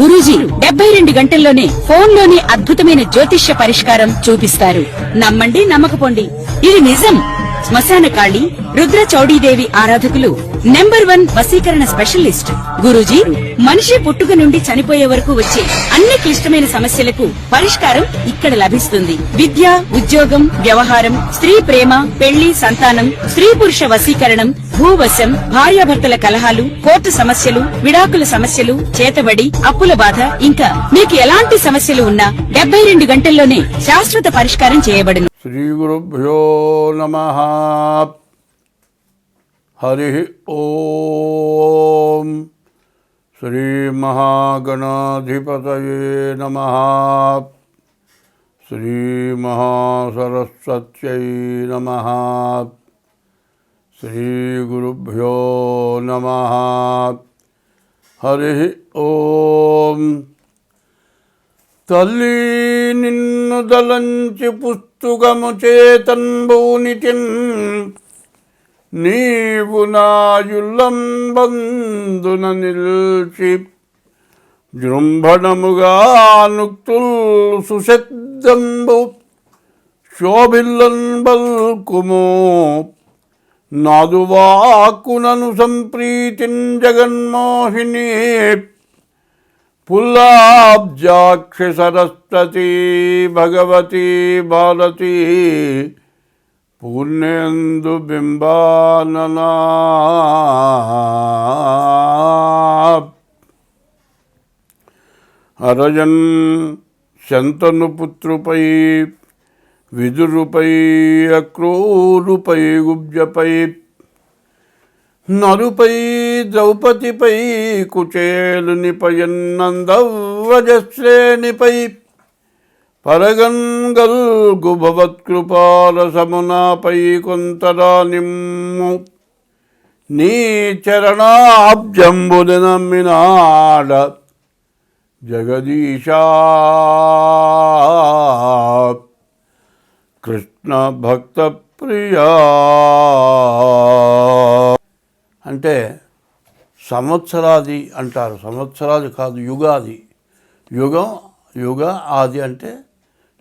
గురూజీ 72 గంటల్లోనే ఫోన్లోనే అద్భుతమైన జ్యోతిష్య పరిష్కారం చూపిస్తారు. నమ్మండి, నమ్మకపోండి, ఇది నిజం. శ్మశాన కాళి రుద్ర చౌడీదేవి ఆరాధకులు నంబర్ 1 వశీకరణ స్పెషలిస్ట్. గురూజీ మనిషి పుట్టుక నుండి చనిపోయే వరకు వచ్చే అన్ని క్లిష్టమైన సమస్యలకు పరిష్కారం ఇక్కడ లభిస్తుంది. విద్య, ఉద్యోగం, వ్యవహారం, స్త్రీ ప్రేమ, పెళ్లి, సంతానం, స్త్రీ పురుష వశీకరణం, భూవశం, భార్యాభర్తల కలహాలు, కోర్టు సమస్యలు, విడాకుల సమస్యలు, చేతబడి, అప్పుల బాధ, ఇంకా మీకు ఎలాంటి సమస్యలు ఉన్నా 72 గంటల్లోనే శాశ్వత పరిష్కారం చేయబడును. శ్రీ గురుభ్యో నమః. హరి ఓం. శ్రీ మహాగణాధిపతయే నమః. శ్రీ మహాసరస్వత్యై నమః. శ్రీ గురుభ్యో నమః. హరి ఓం. తల్లి నిన్ను దలంచి పుస్తుకము చేతన్బూనితిన్, నీవు నాయుల్లంబందున నిల్చి జృంభణముగా నుక్తుల్ సుశబ్దంబు శోభిల్లన్ బల్కుమో నాదువాకునను సంప్రీతిన్ జగన్మోహిని పుల్లాబ్జాక్షి సరస్వతి భగవతి భారతి పూర్ణేందు బింబాననా. అరజన్ శంతను పుత్రుపై విదురుపై అక్రూరుపై గుబ్జపై నరుపై ద్రౌపదిపై కుచేలునిపయన్నందవ్రజశ్రేణిపై పరగంగల్గు భవత్కృపారసమునాపై కొంతరా నిమ్ము నీ చరణాబ్జంబుని నమ్మినాడ జగదీశా. కృష్ణ భక్త ప్రియా అంటే సంవత్సరాది అంటారు. సంవత్సరాది కాదు, యుగాది. యుగ ఆది అంటే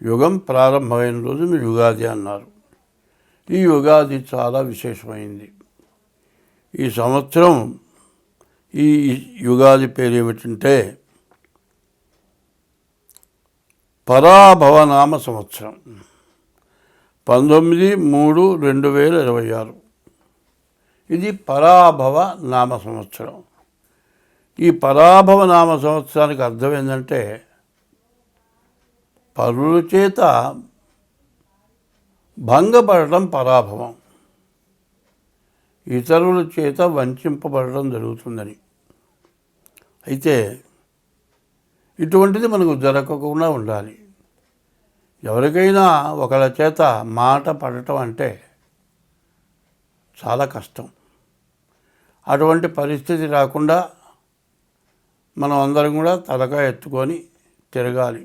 యుగం ప్రారంభమైన రోజును యుగాది అన్నారు. ఈ యుగాది చాలా విశేషమైంది. ఈ సంవత్సరం, ఈ యుగాది పేరు ఏమిటంటే పరాభవనామ సంవత్సరం. 19/3/2026 ఇది పరాభవ నామ సంవత్సరం. ఈ పరాభవ నామ సంవత్సరానికి అర్థం ఏంటంటే పరుల చేత భంగపడటం పరాభవం, ఇతరుల చేత వంచింపబడటం జరుగుతుందని. అయితే ఇటువంటిది మనకు జరగకుండా ఉండాలి. ఎవరికైనా ఒకళ్ళ చేత మాట పడటం అంటే చాలా కష్టం. అటువంటి పరిస్థితి రాకుండా మనం అందరం కూడా తలకాయ ఎత్తుకొని తిరగాలి.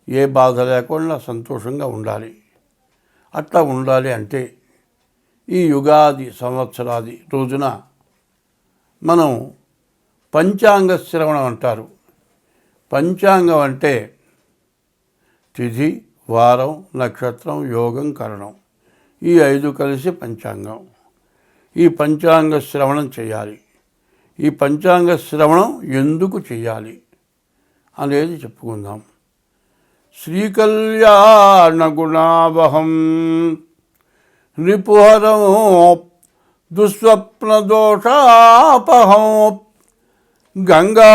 ఏ బాధ లేకుండా సంతోషంగా ఉండాలి. అట్లా ఉండాలి అంటే ఈ యుగాది సంవత్సరాది రోజున మనం పంచాంగ శ్రవణం అంటారు. పంచాంగం అంటే తిథి, వారం, నక్షత్రం, యోగం, కరణం, ఈ 5 కలిసి పంచాంగం. ఈ పంచాంగ శ్రవణం చేయాలి. ఈ పంచాంగ శ్రవణం ఎందుకు చేయాలి అనేది చెప్పుకుందాం. శ్రీకళ్యాణ గుణావహం రిపుహరం దుస్వప్న దోషాపహం గంగా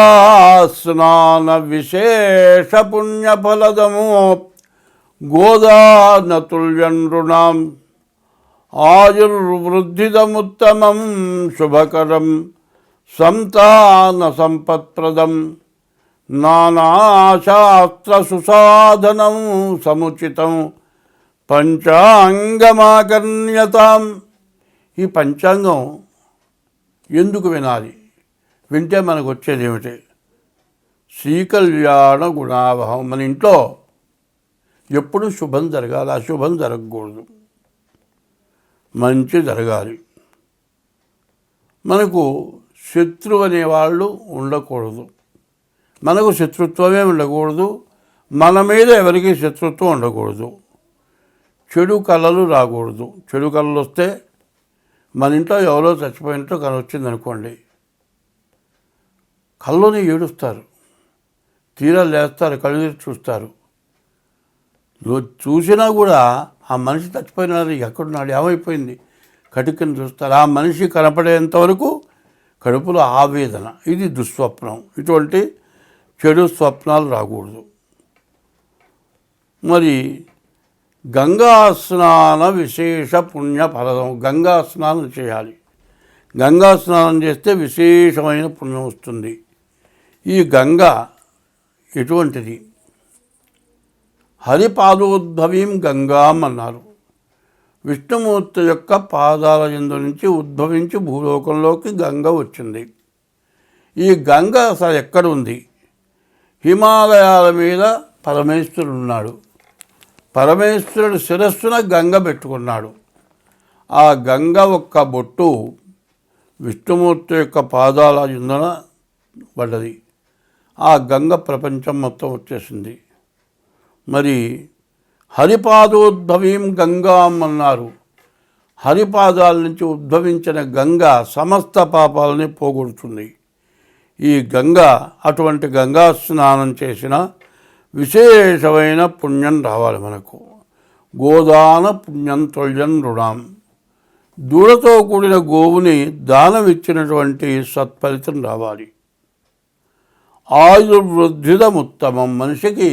స్నాన విశేష పుణ్యఫలదము గోదానతుల్యం నృణాం ఆయుర్వృద్ధిదముత్తమం శుభకరం సంతాన సంపత్ప్రదం నానాశాస్త్ర సుసాధనం సముచితం పంచాంగమాకర్ణ్యతాం. ఈ పంచాంగం ఎందుకు వినాలి? వింటే మనకు వచ్చేది ఏమిటి? శ్రీకళ్యాణ గుణావహం. మన ఇంట్లో ఎప్పుడు శుభం జరగాలి, అశుభం జరగకూడదు, మంచి జరగాలి. మనకు శత్రువు అనేవాళ్ళు ఉండకూడదు. మనకు శత్రుత్వమే ఉండకూడదు, మన మీద ఎవరికి శత్రుత్వం ఉండకూడదు, చెడు కళలు రాకూడదు. చెడు కళలు వస్తే మన ఇంట్లో ఎవరో చచ్చిపోయినట్టు కళ వచ్చిందనుకోండి, కళ్ళని ఏడుస్తారు, తీరా లేస్తారు, కళ్ళు తెరిచి చూస్తారు. చూసినా కూడా ఆ మనిషి చచ్చిపోయినాడు, ఎక్కడున్నాడు, ఏమైపోయింది, కటికని చూస్తారు. ఆ మనిషి కనపడేంత వరకు కడుపులో ఆవేదన. ఇది దుస్వప్నం. ఇటువంటి చెడు స్వప్నాలు రాకూడదు. మరి గంగా స్నాన విశేష పుణ్య ఫలదం. గంగా స్నానం చేయాలి. గంగా స్నానం చేస్తే విశేషమైన పుణ్యం వస్తుంది. ఈ గంగ ఎటువంటిది? హరిపాదోద్భవీం గంగాం అన్నారు. విష్ణుమూర్తి యొక్క పాదాల యందు నుంచి ఉద్భవించి భూలోకంలోకి గంగ వచ్చింది. ఈ గంగ అసలు ఎక్కడ ఉంది? హిమాలయాల మీద పరమేశ్వరుడు ఉన్నాడు. పరమేశ్వరుడు శిరస్సున గంగ పెట్టుకున్నాడు. ఆ గంగ ఒక్క బొట్టు విష్ణుమూర్తి యొక్క పాదాల యందున పడ్డది. ఆ గంగ ప్రపంచం మొత్తం వచ్చేసింది. మరి హరిపాదోద్భవీం గంగాం అన్నారు. హరిపాదాల నుంచి ఉద్భవించిన గంగ సమస్త పాపాలని పోగొడుతుంది. ఈ గంగ అటువంటి గంగా స్నానం చేసిన విశేషమైన పుణ్యం రావాలి మనకు. గోదాన పుణ్యం తొల్యం రుణాం. దూడతో కూడిన గోవుని దానం ఇచ్చినటువంటి సత్ఫలితం రావాలి. ఆయుర్వృద్ధిదముత్తమం. మనిషికి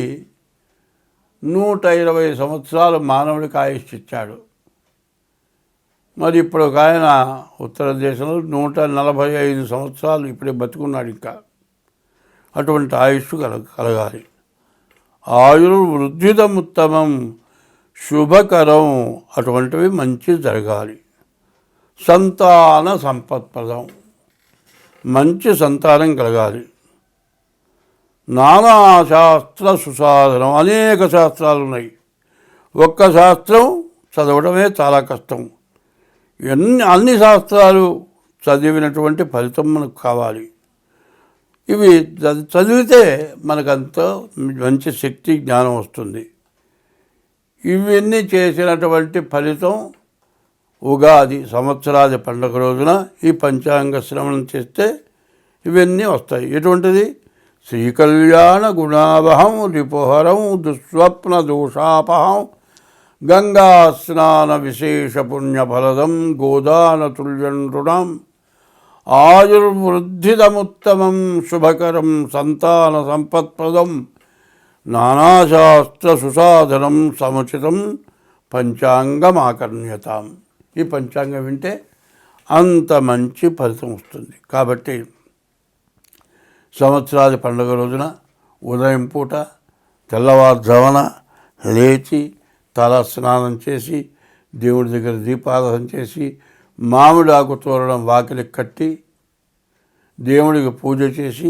120 సంవత్సరాలు మానవుడికి ఆయుష్ ఇచ్చాడు. మరి ఇప్పుడు ఒక ఆయన ఉత్తర దేశంలో 145 సంవత్సరాలు ఇప్పుడే బతుకున్నాడు. ఇంకా అటువంటి ఆయుష్ కలగాలి. ఆయుర్వృద్ధిదముత్తమం శుభకరం. అటువంటివి మంచి జరగాలి. సంతాన సంపత్ప్రదం. మంచి సంతానం కలగాలి. నానాశాస్త్ర సుసాధనం. అనేక శాస్త్రాలు ఉన్నాయి. ఒక్క శాస్త్రం చదవడమే చాలా కష్టం. అన్ని శాస్త్రాలు చదివినటువంటి ఫలితం మనకు కావాలి. ఇవి చదివితే మనకంత మంచి శక్తి జ్ఞానం వస్తుంది. ఇవన్నీ చేసినటువంటి ఫలితం ఉగాది సంవత్సరాది పండుగ రోజున ఈ పంచాంగ శ్రవణం చేస్తే ఇవన్నీ వస్తాయి. ఎటువంటిది? శ్రీకళ్యాణ గుణావహం రిపుహరం దుస్వప్న దోషాపహం గంగా స్నాన విశేష పుణ్యఫలదం గోదాన తుల్యం రుణం ఆయుర్వృద్ధిదముత్తమం శుభకరం సంతాన సంపత్ప్రదం నానాశాస్త్ర సుసాధనం సముచితం పంచాంగమాకర్ణ్యతాం. ఈ పంచాంగం వింటే అంత మంచి ఫలితం వస్తుంది. కాబట్టి సంవత్సరాది పండుగ రోజున ఉదయం పూట తెల్లవారుజామున లేచి తల స్నానం చేసి దేవుడి దగ్గర దీపారాధన చేసి మామిడి ఆకు తోరణం వాకిలికి కట్టి దేవుడికి పూజ చేసి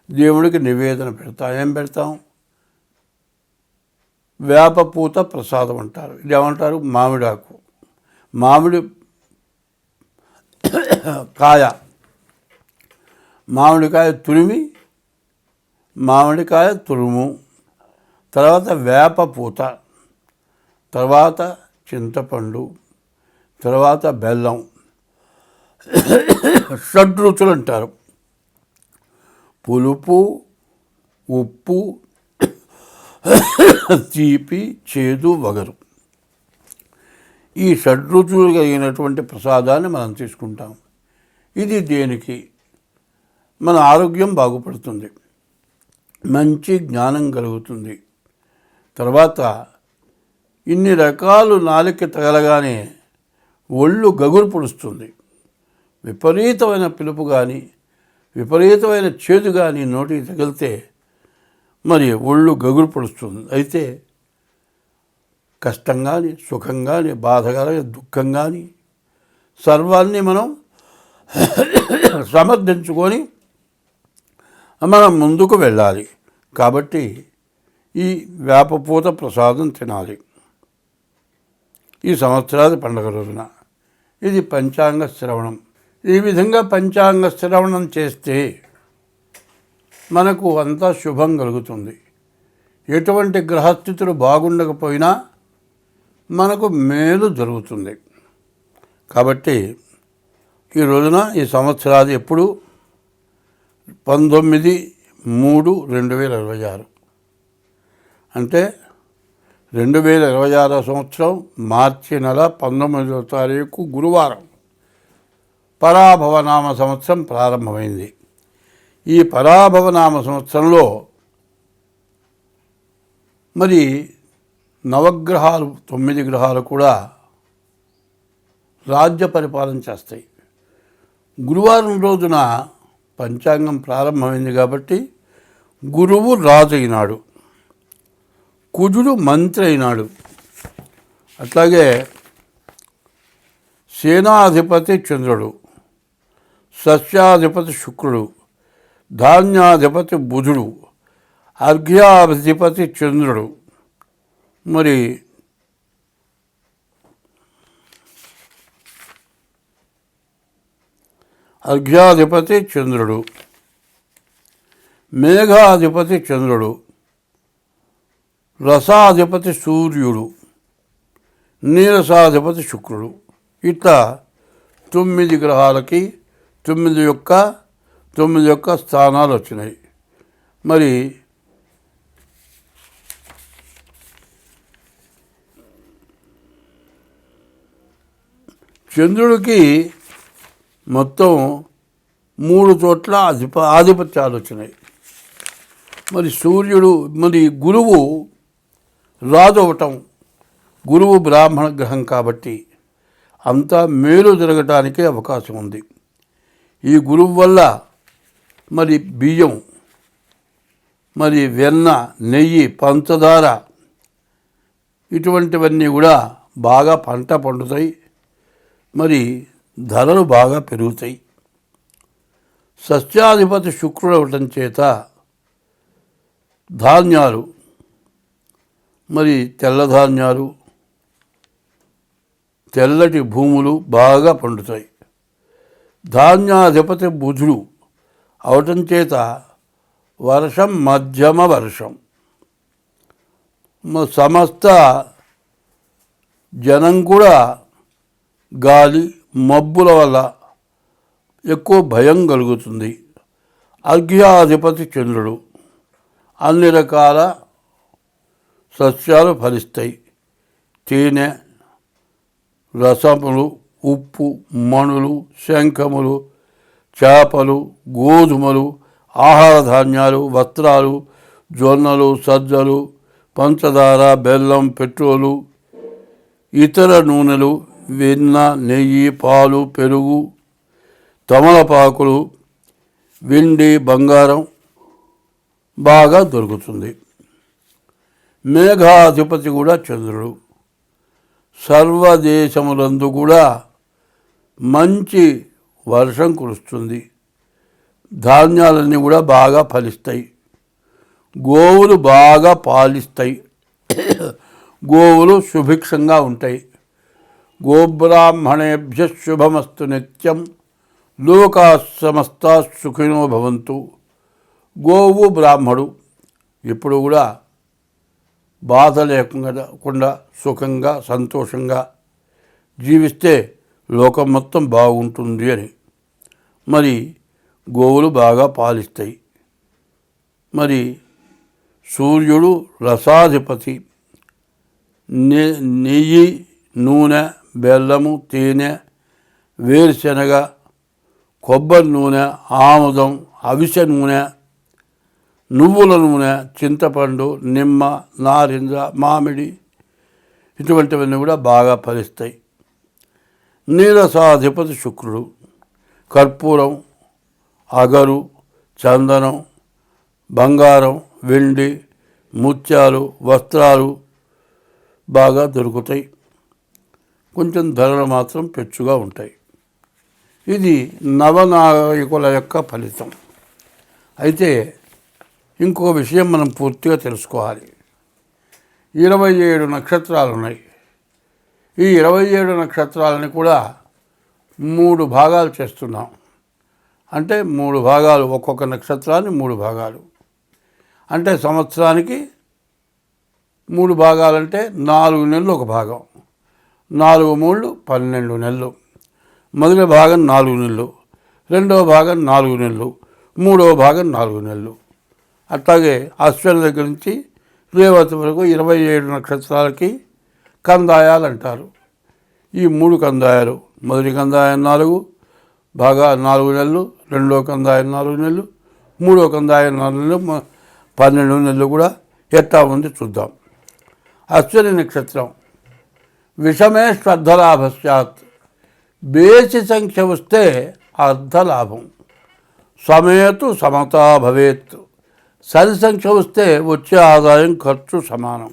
దేవుడికి నివేదన పెడతాం. ఏం పెడతాం? వేపపూత ప్రసాదం అంటారు. ఇది ఏమంటారు? మామిడాకు, మామిడి కాయ, మామిడికాయ తురిమి, మామిడికాయ తురుము, తర్వాత వేపపూత, తర్వాత చింతపండు, తర్వాత బెల్లం, షడ్రుచులు అంటారు. పులుపు, ఉప్పు, తీపి, చేదు, వగరు. ఈ షడ్రుచులు కలిగినటువంటి ప్రసాదాన్ని మనం తీసుకుంటాం. ఇది దేనికి? మన ఆరోగ్యం బాగుపడుతుంది, మంచి జ్ఞానం కలుగుతుంది. తర్వాత ఇన్ని రకాలు నాలుక తగలగానే ఒళ్ళు గగురు పొడుస్తుంది. విపరీతమైన పిలుపు కానీ విపరీతమైన చేదు కానీ నోటికి తగిలితే మరి ఒళ్ళు గగురు పొడుస్తుంది. అయితే కష్టం కానీ సుఖం కానీ బాధ కానీ దుఃఖం కానీ సర్వాన్ని మనం సమర్థించుకొని మనం ముందుకు వెళ్ళాలి. కాబట్టి ఈ వేపపూత ప్రసాదం తినాలి ఈ సంవత్సరాది పండుగ రోజున. ఇది పంచాంగ శ్రవణం. ఈ విధంగా పంచాంగ శ్రవణం చేస్తే మనకు అంతా శుభం కలుగుతుంది. ఎటువంటి గ్రహస్థితులు బాగుండకపోయినా మనకు మేలు జరుగుతుంది. కాబట్టి ఈ రోజున ఈ సంవత్సరాది ఎప్పుడు 19/3/2026 అంటే 2026 సంవత్సరం మార్చి నెల 19వ తారీఖు గురువారం పరాభవనామ సంవత్సరం ప్రారంభమైంది. ఈ పరాభవనామ సంవత్సరంలో మరి నవగ్రహాలు 9 గ్రహాలు కూడా రాజ్య పరిపాలన చేస్తాయి. గురువారం రోజున పంచాంగం ప్రారంభమైంది కాబట్టి గురువు రాజు అయినాడు, కుజుడు మంత్రి అయినాడు. అట్లాగే సేనాధిపతి చంద్రుడు, సస్యాధిపతి శుక్రుడు, ధాన్యాధిపతి బుధుడు, అర్ఘ్యాధిపతి చంద్రుడు, మరి అర్ఘ్యాధిపతి చంద్రుడు, మేఘాధిపతి చంద్రుడు, రసాధిపతి సూర్యుడు, నీరసాధిపతి శుక్రుడు. ఇట్లా 9 గ్రహాలకి 9 యొక్క స్థానాలు వచ్చినాయి. మరి చంద్రుడికి మొత్తం 3 చోట్ల ఆధిపత్యాలు వచ్చినాయి. మరి సూర్యుడు, మరి గురువు రాజు అవటం, గురువు బ్రాహ్మణ గ్రహం కాబట్టి అంతా మేలు జరగటానికి అవకాశం ఉంది. ఈ గురువు వల్ల మరి బియ్యం, మరి వెన్న, నెయ్యి, పంచదార ఇటువంటివన్నీ కూడా బాగా పంట పండుతాయి. మరి ధరలు బాగా పెరుగుతాయి. సస్యాధిపతి శుక్రుడు అవటం చేత ధాన్యాలు, మరి తెల్లధాన్యాలు, తెల్లటి భూములు బాగా పండుతాయి. ధాన్యాధిపతి బుధుడు అవటం చేత వర్షం, మధ్యమ వర్షం, సమస్త జనం కూడా గాలి, మబ్బుల వల్ల ఎక్కువ భయం కలుగుతుంది. అర్ఘ్యాధిపతి చంద్రుడు, అన్ని రకాల సస్యాలు ఫలిస్తాయి. తేనె, రసములు, ఉప్పు, మణులు, శంఖములు, చేపలు, గోధుమలు, ఆహార ధాన్యాలు, వస్త్రాలు, జొన్నలు, సజ్జలు, పంచదార, బెల్లం, పెట్రోలు, ఇతర నూనెలు, వెన్న, నెయ్యి, పాలు, పెరుగు, తమలపాకులు, వెండి, బంగారం బాగా దొరుకుతుంది. మేఘాధిపతి కూడా చంద్రుడు. సర్వదేశములందు కూడా మంచి వర్షం కురుస్తుంది. ధాన్యాలన్నీ కూడా బాగా ఫలిస్తాయి. గోవులు బాగా పాలిస్తాయి. గోవులు సుభిక్షంగా ఉంటాయి. గోబ్రాహ్మణేభ్య శుభమస్తు నిత్యం, లోకా సమస్తా సుఖినో భవంతు. గోవు బ్రాహ్మడు ఎప్పుడు కూడా బాధ లేకుండా సుఖంగా సంతోషంగా జీవిస్తే లోకం మొత్తం బాగుంటుంది అని. మరి గోవులు బాగా పాలిస్తాయి. మరి సూర్యుడు రసాధిపతి. నెయ్యి, నూనె, బెల్లము, తేనె, వేరుశనగ, కొబ్బరి నూనె, ఆముదం, అవిసె నూనె, నువ్వుల నూనె, చింతపండు, నిమ్మ, నారింజ, మామిడి ఇటువంటివన్నీ కూడా బాగా ఫలిస్తాయి. నీరసాధిపతి శుక్రుడు. కర్పూరం, అగరు, చందనం, బంగారం, వెండి, ముత్యాలు, వస్త్రాలు బాగా దొరుకుతాయి. కొంచెం ధరలు మాత్రం పెచ్చుగా ఉంటాయి. ఇది నవనాయకుల యొక్క ఫలితం. అయితే ఇంకో విషయం మనం పూర్తిగా తెలుసుకోవాలి. 27 నక్షత్రాలు ఉన్నాయి. ఈ 27 నక్షత్రాలని కూడా 3 భాగాలు చేస్తున్నాం. అంటే 3 భాగాలు, ఒక్కొక్క నక్షత్రాన్ని 3 భాగాలు. అంటే సంవత్సరానికి 3 భాగాలంటే 4 నెలలు ఒక భాగం. 4 3 12 నెలలు. మొదటి భాగం 4 నెలలు, రెండవ భాగం 4 నెలలు, మూడవ భాగం 4 నెలలు. అట్లాగే అశ్విని దగ్గర నుంచి రేవతి వరకు 27 నక్షత్రాలకి కందాయాలు అంటారు. ఈ 3 కందాయాలు, మొదటి కందాయం 4 నెలలు, రెండో కందాయం 4 నెలలు, మూడో కందాయం 4 నెలలు, 12 నెలలు కూడా ఎట్టా ఉంది చూద్దాం. అశ్విని నక్షత్రం విషమే శ్రద్ధలాభస్యాత్. బేసి సంఖ్య వస్తే అర్ధలాభం. సమేతు సమతా భవేత్. సరి సంఖ్య వస్తే వచ్చే ఆదాయం ఖర్చు సమానం.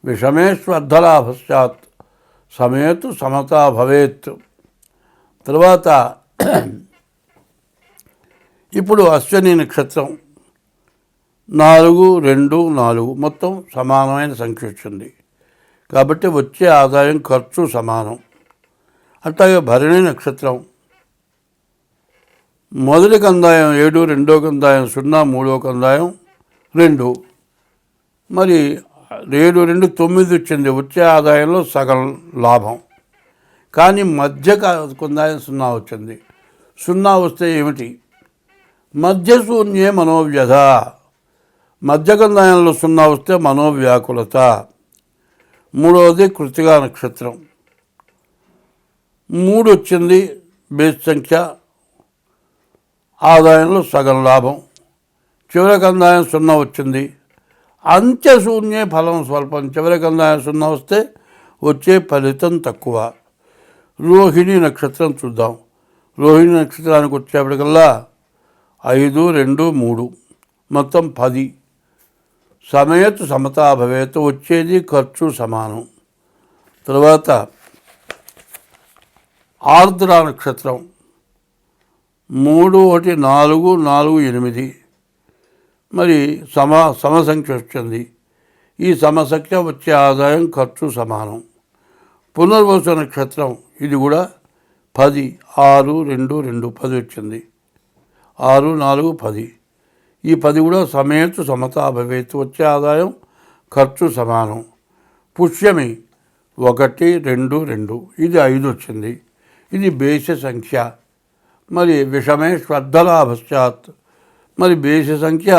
విషమేష్వర్ధలాభస్యాత్ సమేతు సమతా భవేత్. తర్వాత ఇప్పుడు అశ్విని నక్షత్రం 4 2 4 మొత్తం సమానమైన సంఖ్య వచ్చింది కాబట్టి వచ్చే ఆదాయం ఖర్చు సమానం. అట్లాగే భరణి నక్షత్రం మొదటి కందాయం 7, రెండో కందాయం 0, మూడో కందాయం 2. మరి 7 2 9 వచ్చింది. వచ్చే ఆదాయంలో సగం లాభం. కానీ మధ్య కందాయం 0 వచ్చింది. 0 వస్తే ఏమిటి? మధ్య శూన్యే మనోవ్యధ. మధ్య కందాయంలో 0 వస్తే మనోవ్యాకులత. మూడవది కృత్తికా నక్షత్రం 3 వచ్చింది. బేస్ సంఖ్య, ఆదాయంలో సగం లాభం. చివరి కందాయం 0 వచ్చింది. అంత్యశూన్యే ఫలం స్వల్పం. చివరి కందాయం 0 వస్తే వచ్చే ఫలితం తక్కువ. రోహిణి నక్షత్రం చూద్దాం. రోహిణి నక్షత్రానికి వచ్చేప్పటికల్లా 5 2 3 మొత్తం 10. సమేతు సమతా భవేత్. వచ్చేది ఖర్చు సమానం. తర్వాత ఆర్ద్ర నక్షత్రం 3 1 4 4 8. మరి సమసంఖ్య వచ్చింది. ఈ సమసంఖ్య వచ్చే ఆదాయం ఖర్చు సమానం. పునర్వసు నక్షత్రం ఇది కూడా 10 6 2 2 10 వచ్చింది. 6 4 10. ఈ 10 కూడా సమేతు సమతా భవేత్. వచ్చే ఆదాయం ఖర్చు సమానం. పుష్యమి 1 2 2. ఇది 5 వచ్చింది. ఇది బేసి సంఖ్య. మరి విషమే శ్రద్ధలాభశ్చాత్. మరి బేసి సంఖ్య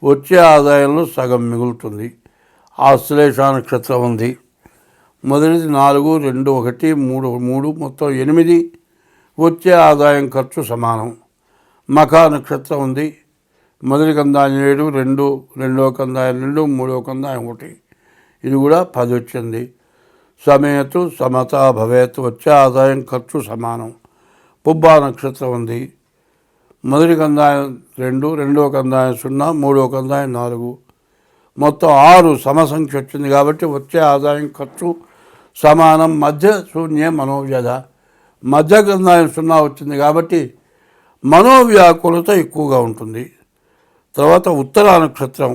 వచ్చే ఆదాయంలో సగం మిగులుతుంది. ఆశ్లేష నక్షత్రం ఉంది. మొదటిది 4 2 1 3 3 మొత్తం 8. వచ్చే ఆదాయం ఖర్చు సమానం. మఖా నక్షత్రం ఉంది. మొదటి కందాయం 7 2, రెండో కందాయం 2, మూడో కందాయం 1. ఇది కూడా 10 వచ్చింది. సమేతు సమతా భవేత్. వచ్చే ఆదాయం ఖర్చు సమానం. పుబ్బా నక్షత్రం ఉంది. మొదటి కందాయం 2, రెండో కందాయం 0, మూడో కందాయం 4. మొత్తం 6 సమసంఖ్య వచ్చింది కాబట్టి వచ్చే ఆదాయం ఖర్చు సమానం. మధ్య శూన్యే మనోవ్యధ. మధ్య కందాయం 0 వచ్చింది కాబట్టి మనోవ్యాకులత ఎక్కువగా ఉంటుంది. తర్వాత ఉత్తరా నక్షత్రం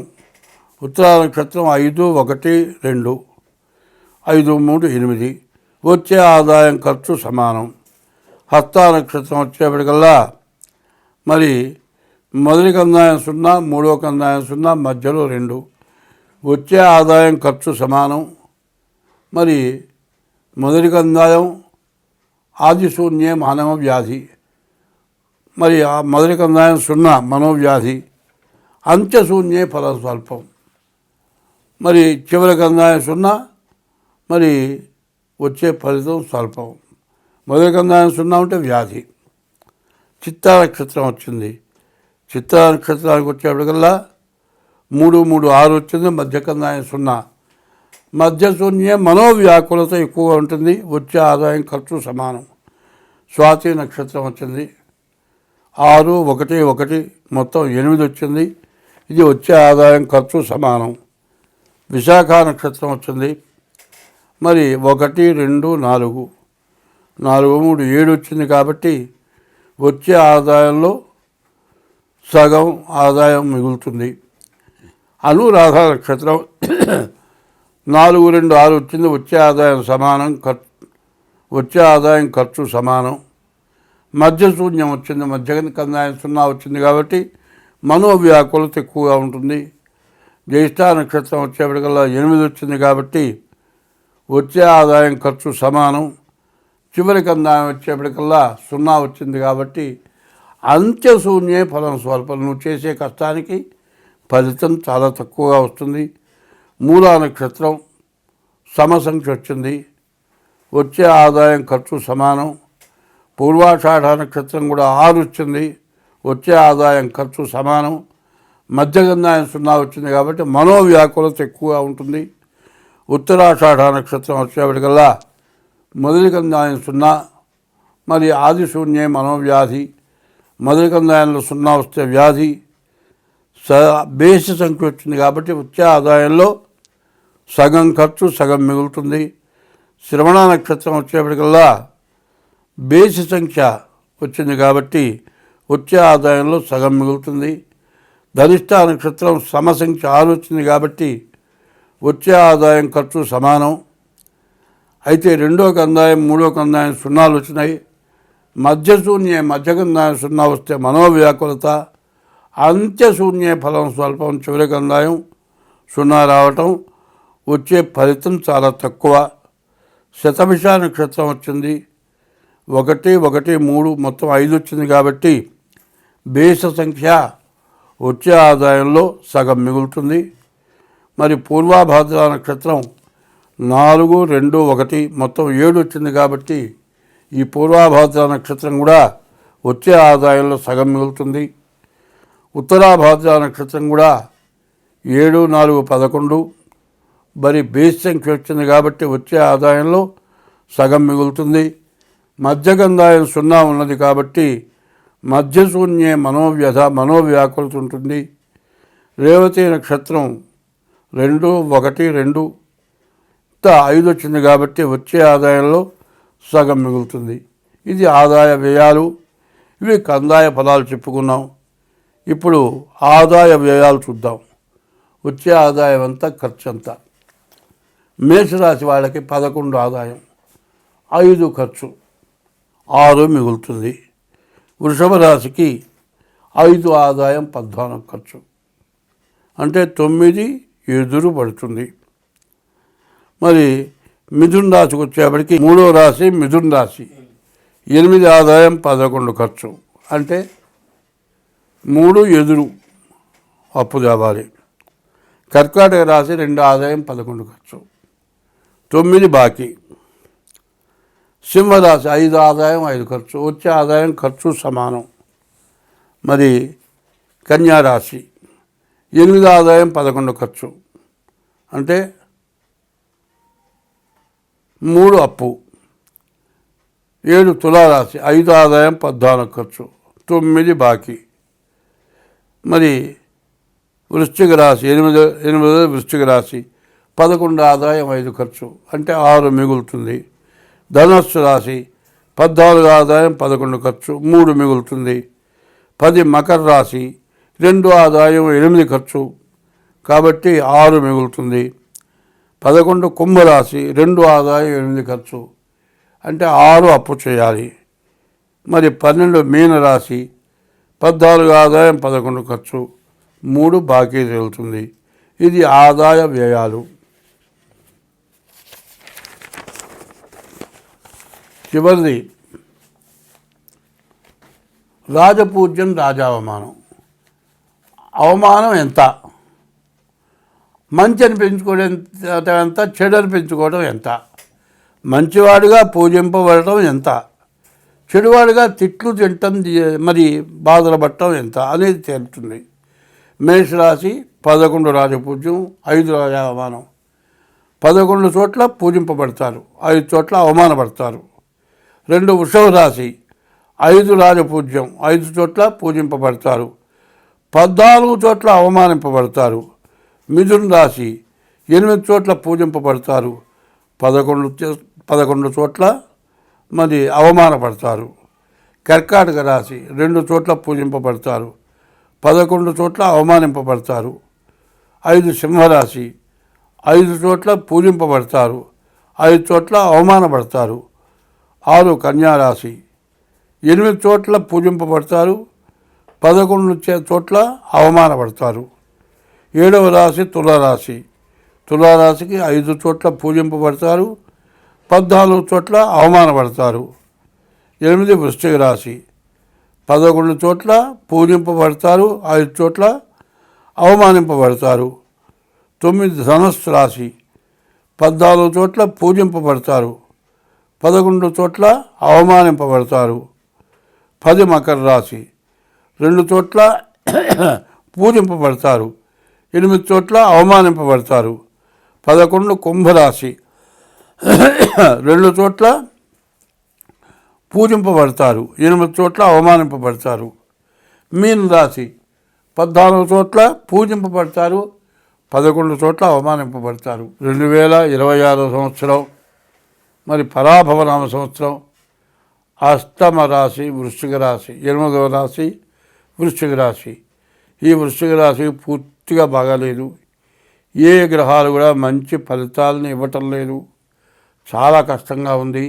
5 1 2, 5 3 8. వచ్చే ఆదాయం ఖర్చు సమానం. హస్త నక్షత్రం వచ్చేప్పటికల్లా మరి మొదటి కందాయం 0, మూడో కందాయం 0, మధ్యలో 2. వచ్చే ఆదాయం ఖర్చు సమానం. మరి మొదటి కందాయం ఆదిశూన్యే మానవ వ్యాధి. మరి ఆ మొదటి కందాయం 0 మనోవ్యాధి. అంత్యశూన్యే ఫలం స్వల్పం. మరి చివరి కందాయం 0. మరి వచ్చే ఫలితం స్వల్పం. మొదటి కందాయం 0 ఉంటే వ్యాధి. చిత్తా నక్షత్రం వచ్చింది. చిత్తా నక్షత్రానికి వచ్చేప్పటికల్లా 3 3 6 వచ్చింది. మధ్య కందాయం 0. మధ్య శూన్య మనోవ్యాకులత ఎక్కువగా ఉంటుంది. వచ్చే ఆదాయం ఖర్చు సమానం. స్వాతి నక్షత్రం వచ్చింది. 6 1 1 మొత్తం 8 వచ్చింది. ఇది వచ్చే ఆదాయం ఖర్చు సమానం. విశాఖ నక్షత్రం వచ్చింది. మరి 1 2 4 4 3 7 వచ్చింది కాబట్టి వచ్చే ఆదాయంలో సగం ఆదాయం మిగులుతుంది. అనురాధ నక్షత్రం 4 2 6 వచ్చింది. వచ్చే ఆదాయం సమానం. వచ్చే ఆదాయం ఖర్చు సమానం. మధ్య శూన్యం వచ్చింది, మధ్య కందాయం 0 వచ్చింది కాబట్టి మనోవ్యాకులత ఎక్కువగా ఉంటుంది. జ్యేష్ఠ నక్షత్రం వచ్చేప్పటికల్లా 8 వచ్చింది కాబట్టి వచ్చే ఆదాయం ఖర్చు సమానం. చివరి కందాయం వచ్చేప్పటికల్లా 0 వచ్చింది కాబట్టి అంత్యశూన్యే ఫలం స్వల్పం. నువ్వు చేసే కష్టానికి ఫలితం చాలా తక్కువగా వస్తుంది. మూలా నక్షత్రం సమసంఖ్య వచ్చింది, వచ్చే ఆదాయం ఖర్చు సమానం. పూర్వాషాఢ నక్షత్రం కూడా 6 వచ్చింది, వచ్చే ఆదాయం ఖర్చు సమానం. మధ్యగంధాయం 0 వచ్చింది కాబట్టి మనోవ్యాకులత ఎక్కువగా ఉంటుంది. ఉత్తరాషాఢ నక్షత్రం వచ్చేప్పటికల్లా మొదటి కందాయం 0, మరి ఆది శూన్యే మనోవ్యాధి. మొదటి కందాయంలో 0 వస్తే వ్యాధి. బేసి సంఖ్య వచ్చింది కాబట్టి వచ్చే ఆదాయంలో సగం ఖర్చు సగం మిగులుతుంది. శ్రవణ నక్షత్రం వచ్చేప్పటికల్లా బేసి సంఖ్య వచ్చింది కాబట్టి వచ్చే ఆదాయంలో సగం మిగులుతుంది. ధనిష్ట నక్షత్రం సమసంఖ్య 6 వచ్చింది కాబట్టి వచ్చే ఆదాయం ఖర్చు సమానం. అయితే రెండో కందాయం మూడో కందాయం 0 వచ్చినాయి. మధ్యశూన్యే మధ్యకందాయం 0 వస్తే మనోవ్యాకులత. అంత్యశూన్యే ఫలం స్వల్పం. చివరి కందాయం 0 రావటం, వచ్చే ఫలితం చాలా తక్కువ. శతభిష నక్షత్రం వచ్చింది, 1, 1, 3 మొత్తం 5 వచ్చింది కాబట్టి బేస సంఖ్య వచ్చే ఆదాయంలో సగం మిగులుతుంది. మరి పూర్వాభాద్ర నక్షత్రం 4, 2, 1 మొత్తం 7 వచ్చింది కాబట్టి ఈ పూర్వాభాద్ర నక్షత్రం కూడా వచ్చే ఆదాయంలో సగం మిగులుతుంది. ఉత్తరాభాద్ర నక్షత్రం కూడా 7, 4, 11 మరి బేస్ సంఖ్య వచ్చింది కాబట్టి వచ్చే ఆదాయంలో సగం మిగులుతుంది. మధ్యగంధాయం 0 ఉన్నది కాబట్టి మధ్యశూన్యే మనోవ్యాకులత ఉంటుంది. రేవతి నక్షత్రం 2, 1, 2 5 వచ్చింది కాబట్టి వచ్చే ఆదాయంలో సగం మిగులుతుంది. ఇది ఆదాయ వ్యయాలు. ఇవి కందాయ ఫలాలు చెప్పుకున్నాం. ఇప్పుడు ఆదాయ వ్యయాలు చూద్దాం. వచ్చే ఆదాయం అంతా ఖర్చు అంతా. మేషరాశి వాళ్ళకి 11 ఆదాయం, 5 ఖర్చు, 6 మిగులుతుంది. వృషభ రాశికి 5 ఆదాయం, 14 ఖర్చు, అంటే 9 ఎదురు పడుతుంది. మరి మిథున్ రాశికి వచ్చేప్పటికి 3వ రాశి మిథున్ రాశి, 8 ఆదాయం, 11 ఖర్చు, అంటే 3 ఎదురు అప్పు తేవాలి. కర్కాటక రాశి 2 ఆదాయం, 11 ఖర్చు, 9 బాకీ. సింహరాశి 5 ఆదాయం, 5 ఖర్చు, వచ్చే ఆదాయం ఖర్చు సమానం. మరి కన్యారాశి 8 ఆదాయం, 11 ఖర్చు, అంటే 3 అప్పు. 7 తులారాశి 5 ఆదాయం, 14 ఖర్చు, 9 బాకీ. మరి వృశ్చిక రాశి 8 వృశ్చిక రాశి 11 ఆదాయం, 5 ఖర్చు, అంటే 6 మిగులుతుంది. ధనస్సు రాశి 14 ఆదాయం, 11 ఖర్చు, 3 మిగులుతుంది. 10 మకర రాశి 2 ఆదాయం, 8 ఖర్చు, కాబట్టి 6 మిగులుతుంది. 11 కుంభరాశి 2 ఆదాయం, 8 ఖర్చు, అంటే 6 అప్పు చేయాలి. మరి 12 మీనరాశి 14 ఆదాయం, 11 ఖర్చు, 3 బాకీ తేలుతుంది. ఇది ఆదాయ వ్యయాలు. చివరిది రాజపూజ్యం, రాజావమానం. అవమానం ఎంత? మంచి అనిపించుకోవడం ఎంత, చెడు అనిపించుకోవడం ఎంత? మంచివాడుగా పూజింపబడటం ఎంత, చెడువాడుగా తిట్లు తింటం మరి బాధలు పడటం ఎంత అనేది తేలుతుంది. మేషరాశి 11 రాజపూజ్యం, 5 రాజావమానం. 11 చోట్ల పూజింపబడతారు, 5 చోట్ల అవమానపడతారు. 2 వృషభ రాశి 5 రాజపూజ్యం, 5 చోట్ల పూజింపబడతారు, 14 చోట్ల అవమానింపబడతారు. మిథున రాశి 8 చోట్ల పూజింపబడతారు, 11 చోట్ల మరి అవమానపడతారు. కర్కాటక రాశి 2 చోట్ల పూజింపబడతారు, 11 చోట్ల అవమానింపబడతారు. 5 సింహరాశి 5 చోట్ల పూజింపబడతారు, 5 చోట్ల అవమానపడతారు. 6 కన్యారాశి 8 చోట్ల పూజింపబడతారు, 11 చోట్ల అవమానపడతారు. 7వ రాశి తులారాశి. తులారాశికి 5 చోట్ల పూజింపబడతారు, 14 చోట్ల అవమానపడతారు. 8 వృశ్చిక రాశి. 11 చోట్ల పూజింపబడతారు, 5 చోట్ల అవమానింపబడతారు. 9 ధనుస్సు రాశి. 14 చోట్ల పూజింపబడతారు, 11 చోట్ల అవమానింపబడతారు. 10 మకర రాశి. 2 చోట్ల పూజింపబడతారు, 8 చోట్ల అవమానింపబడతారు. 11 కుంభరాశి. 2 చోట్ల పూజింపబడతారు, 8 చోట్ల అవమానింపబడతారు. మీన రాశి. 14 చోట్ల పూజింపబడతారు, 11 చోట్ల అవమానింపబడతారు. 2026 సంవత్సరం మరి పరాభవనామ సంవత్సరం. అష్టమ రాశి వృశ్చిక రాశి. 8వ రాశి వృశ్చిక రాశి. ఈ వృశ్చిక రాశి పూర్తిగా బాగాలేదు. ఏ గ్రహాలు కూడా మంచి ఫలితాలను ఇవ్వటం లేదు. చాలా కష్టంగా ఉంది.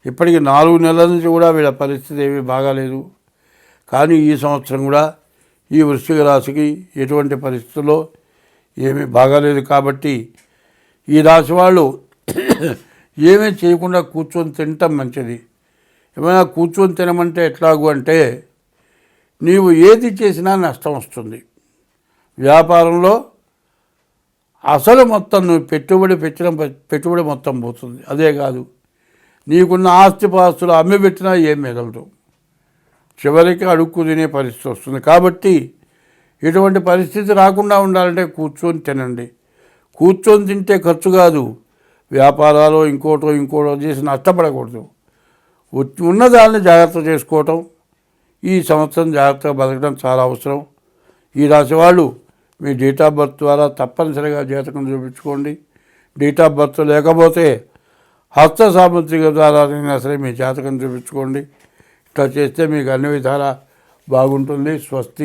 ఇప్పటికి 4 నెలల నుంచి కూడా వీళ్ళ పరిస్థితి ఏమీ బాగాలేదు. కానీ ఈ సంవత్సరం కూడా ఈ వృశ్చిక రాశికి ఎటువంటి పరిస్థితుల్లో ఏమీ బాగాలేదు. కాబట్టి ఈ రాశి వాళ్ళు ఏమీ చేయకుండా కూర్చొని తినటం మంచిది. ఏమైనా కూర్చొని తినమంటే ఎట్లాగూ అంటే నీవు ఏది చేసినా నష్టం వస్తుంది. వ్యాపారంలో అసలు మొత్తం నువ్వు పెట్టుబడి మొత్తం పోతుంది. అదే కాదు, నీకున్న ఆస్తిపాస్తులు అమ్మి పెట్టినా ఏం మిగలదు. చివరికి అడుక్కు తినే పరిస్థితి వస్తుంది. కాబట్టి ఇటువంటి పరిస్థితి రాకుండా ఉండాలంటే కూర్చొని తినండి. కూర్చొని తింటే ఖర్చు కాదు, వ్యాపారాలు ఇంకోటో చేసి నష్టపడకూడదు. ఉన్నదాన్ని జాగ్రత్త చేసుకోవటం, ఈ సంవత్సరం జాగ్రత్తగా బతకడం చాలా అవసరం. ఈ రాశి వాళ్ళు మీ డేట్ ఆఫ్ బర్త్ ద్వారా తప్పనిసరిగా జాతకం చూపించుకోండి. డేట్ ఆఫ్ బర్త్ లేకపోతే హస్త సాముద్రిక ద్వారా సరే మీ జాతకం చూపించుకోండి. ఇట్లా చేస్తే మీకు అన్ని విధాలా బాగుంటుంది. స్వస్తి.